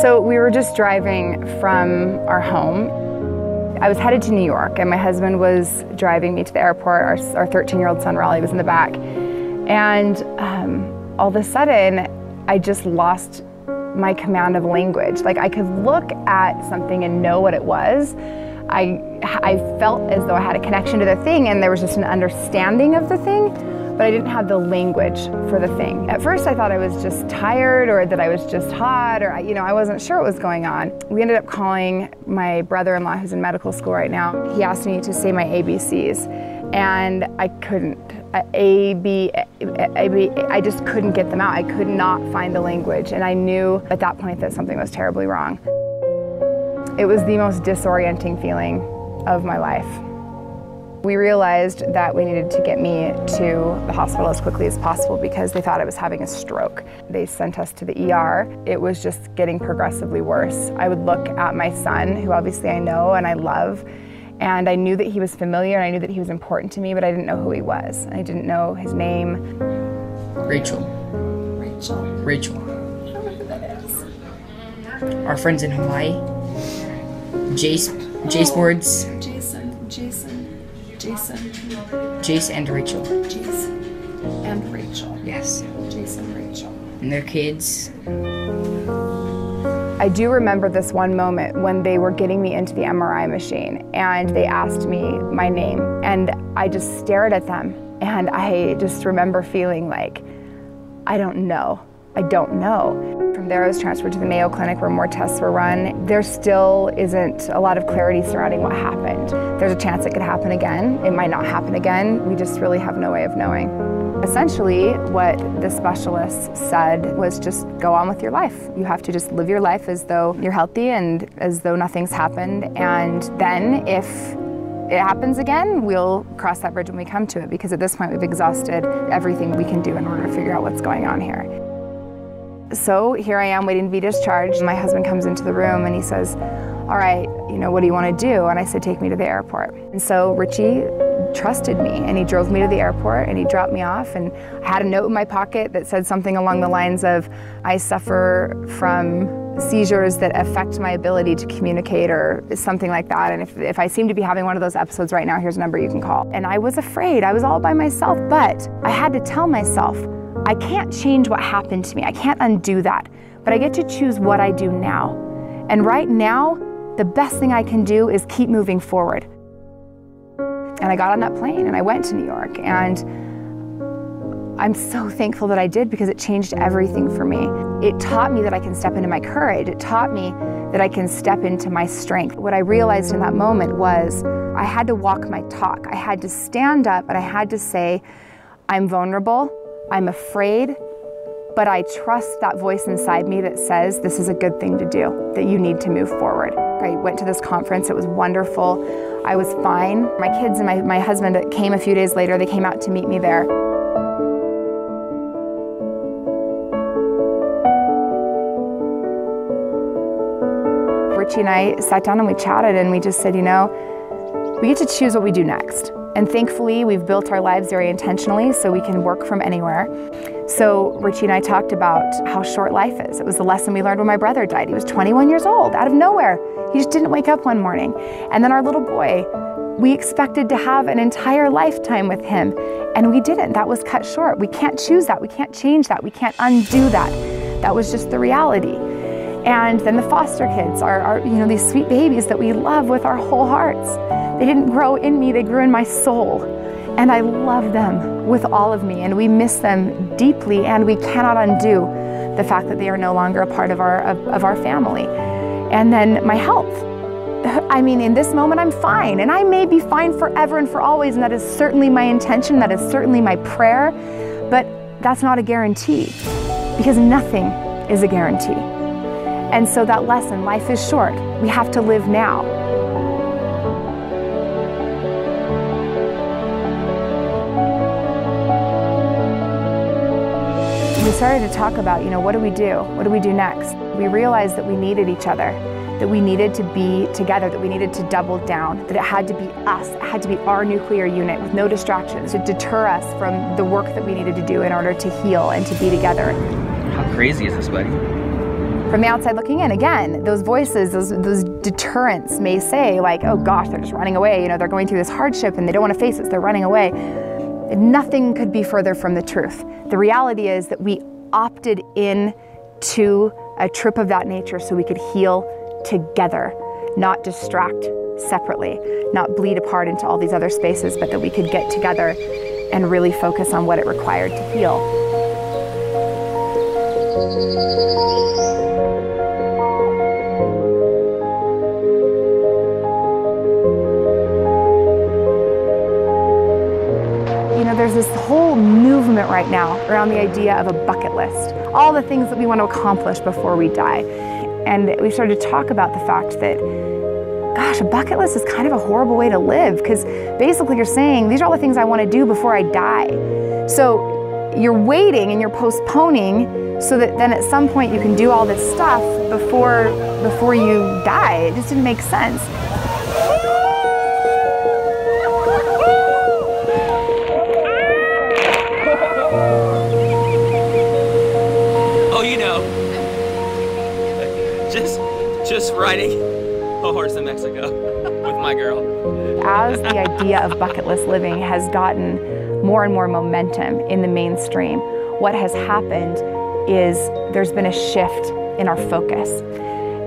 So we were just driving from our home. I was headed to New York, and my husband was driving me to the airport. Our 13-year-old son, Raleigh, was in the back. And all of a sudden, I just lost my command of language. Like, I could look at something and know what it was. I felt as though I had a connection to the thing, and there was just an understanding of the thing, but I didn't have the language for the thing. At first, I thought I was just tired, or that I was just hot, or I wasn't sure what was going on. We ended up calling my brother-in-law, who's in medical school right now. He asked me to say my ABCs, and I couldn't. I just couldn't get them out. I could not find the language, and I knew at that point that something was terribly wrong. It was the most disorienting feeling of my life. We realized that we needed to get me to the hospital as quickly as possible because they thought I was having a stroke. They sent us to the ER. It was just getting progressively worse. I would look at my son, who obviously I know and I love, and I knew that he was familiar and I knew that he was important to me, but I didn't know who he was. I didn't know his name. Rachel. Rachel. Rachel. I don't know who that is. Our friends in Hawaii. Jace Boards. Jace and Rachel. Jace and Rachel. Yes. Jace and Rachel. And their kids. I do remember this one moment when they were getting me into the MRI machine and they asked me my name, and I just stared at them, and I just remember feeling like, I don't know. I don't know. From there, I was transferred to the Mayo Clinic where more tests were run. There still isn't a lot of clarity surrounding what happened. There's a chance it could happen again. It might not happen again. We just really have no way of knowing. Essentially, what the specialist said was just go on with your life. You have to just live your life as though you're healthy and as though nothing's happened. And then if it happens again, we'll cross that bridge when we come to it, because at this point we've exhausted everything we can do in order to figure out what's going on here. So here I am waiting to be discharged. My husband comes into the room and he says, all right, what do you want to do? And I said, take me to the airport. And so Richie trusted me, and he drove me to the airport and he dropped me off, and I had a note in my pocket that said something along the lines of, I suffer from seizures that affect my ability to communicate, or something like that. And if I seem to be having one of those episodes right now, here's a number you can call. And I was afraid. I was all by myself, but I had to tell myself, I can't change what happened to me. I can't undo that, but I get to choose what I do now. And right now, the best thing I can do is keep moving forward. And I got on that plane and I went to New York, and I'm so thankful that I did, because it changed everything for me. It taught me that I can step into my courage. It taught me that I can step into my strength. What I realized in that moment was I had to walk my talk. I had to stand up and I had to say, I'm vulnerable, I'm afraid, but I trust that voice inside me that says this is a good thing to do, that you need to move forward. I went to this conference, it was wonderful. I was fine. My kids and my husband came a few days later. They came out to meet me there. Richie and I sat down and we chatted, and we just said, we get to choose what we do next. And thankfully, we've built our lives very intentionally so we can work from anywhere. So Richie and I talked about how short life is. It was the lesson we learned when my brother died. He was 21 years old, out of nowhere. He just didn't wake up one morning. And then our little boy, we expected to have an entire lifetime with him, and we didn't. That was cut short. We can't choose that. We can't change that. We can't undo that. That was just the reality. And then the foster kids are these sweet babies that we love with our whole hearts. They didn't grow in me, they grew in my soul. And I love them with all of me, and we miss them deeply, and we cannot undo the fact that they are no longer a part of our family. And then my health. I mean, in this moment, I'm fine, and I may be fine forever and for always, and that is certainly my intention, that is certainly my prayer, but that's not a guarantee, because nothing is a guarantee. And so that lesson, life is short. We have to live now. We started to talk about, what do we do? What do we do next? We realized that we needed each other, that we needed to be together, that we needed to double down, that it had to be us, it had to be our nuclear unit with no distractions to deter us from the work that we needed to do in order to heal and to be together. How crazy is this, buddy? From the outside looking in, again, those voices, those deterrents may say like, oh gosh, they're just running away. You know, they're going through this hardship and they don't want to face it, so they're running away. Nothing could be further from the truth. The reality is that we opted in to a trip of that nature so we could heal together, not distract separately, not bleed apart into all these other spaces, but that we could get together and really focus on what it required to heal. There's this whole movement right now around the idea of a bucket list, all the things that we want to accomplish before we die. And we started to talk about the fact that, gosh, a bucket list is kind of a horrible way to live, because basically you're saying, these are all the things I want to do before I die. So you're waiting and you're postponing so that then at some point you can do all this stuff before you die. It just didn't make sense. Just riding a horse in Mexico with my girl. As the idea of bucket list living has gotten more and more momentum in the mainstream, what has happened is there's been a shift in our focus.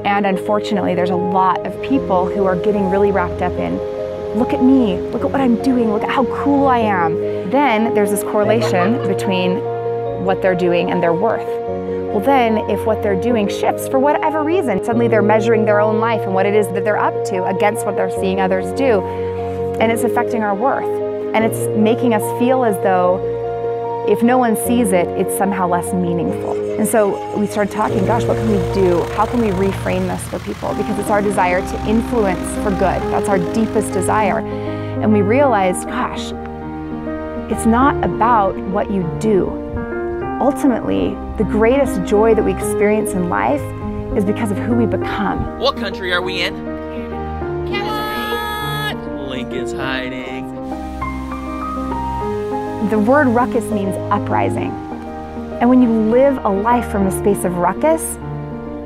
And unfortunately, there's a lot of people who are getting really wrapped up in, look at me, look at what I'm doing, look at how cool I am. Then there's this correlation between what they're doing and their worth. Well then, if what they're doing shifts for whatever reason, suddenly they're measuring their own life and what it is that they're up to against what they're seeing others do, and it's affecting our worth. And it's making us feel as though if no one sees it, it's somehow less meaningful. And so we started talking, gosh, what can we do? How can we reframe this for people? Because it's our desire to influence for good. That's our deepest desire. And we realized, gosh, it's not about what you do. Ultimately, the greatest joy that we experience in life is because of who we become. What country are we in? Lincoln's hiding. The word ruckus means uprising. And when you live a life from a space of ruckus,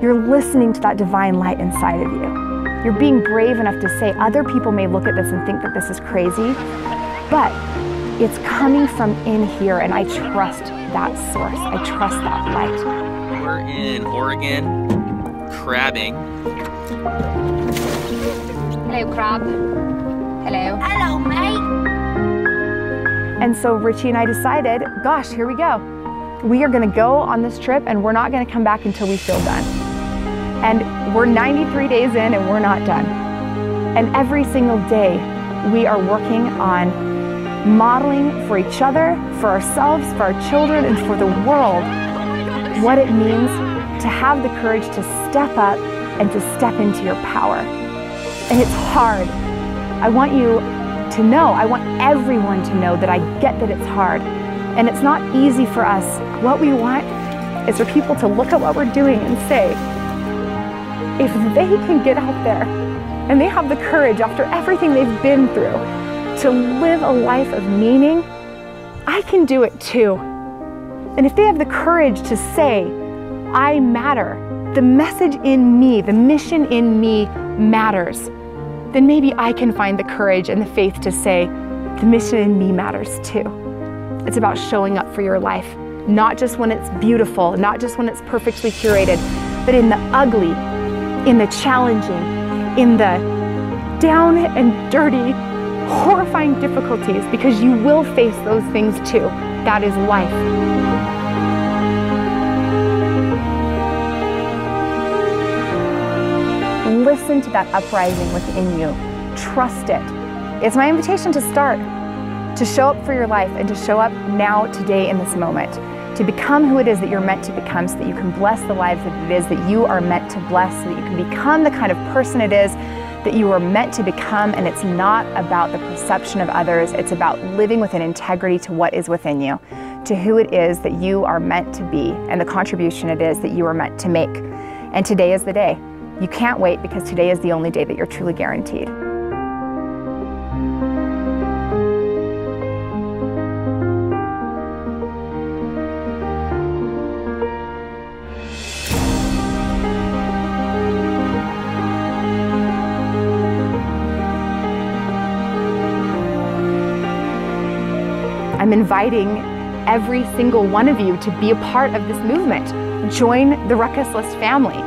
you're listening to that divine light inside of you. You're being brave enough to say, other people may look at this and think that this is crazy, but it's coming from in here, and I trust that source. I trust that light. We're in Oregon, crabbing. Hello, crab. Hello. Hello, mate. And so Richie and I decided, gosh, here we go. We are gonna go on this trip and we're not gonna come back until we feel done. And we're 93 days in and we're not done. And every single day we are working on modeling for each other, for ourselves, for our children, and for the world what it means to have the courage to step up and to step into your power. And it's hard. I want you to know, I want everyone to know that I get that it's hard. And it's not easy for us. What we want is for people to look at what we're doing and say, if they can get out there and they have the courage after everything they've been through to live a life of meaning, I can do it too. And if they have the courage to say, I matter, the message in me, the mission in me matters, then maybe I can find the courage and the faith to say, the mission in me matters too. It's about showing up for your life, not just when it's beautiful, not just when it's perfectly curated, but in the ugly, in the challenging, in the down and dirty, horrifying difficulties, because you will face those things too. That is life. Listen to that uprising within you. Trust it. It's my invitation to start, to show up for your life and to show up now, today, in this moment, to become who it is that you're meant to become so that you can bless the lives that it is that you are meant to bless, so that you can become the kind of person it is that you are meant to become. And it's not about the perception of others, it's about living with an integrity to what is within you, to who it is that you are meant to be, and the contribution it is that you are meant to make. And today is the day. You can't wait, because today is the only day that you're truly guaranteed. I'm inviting every single one of you to be a part of this movement. Join the Ruckuslist family.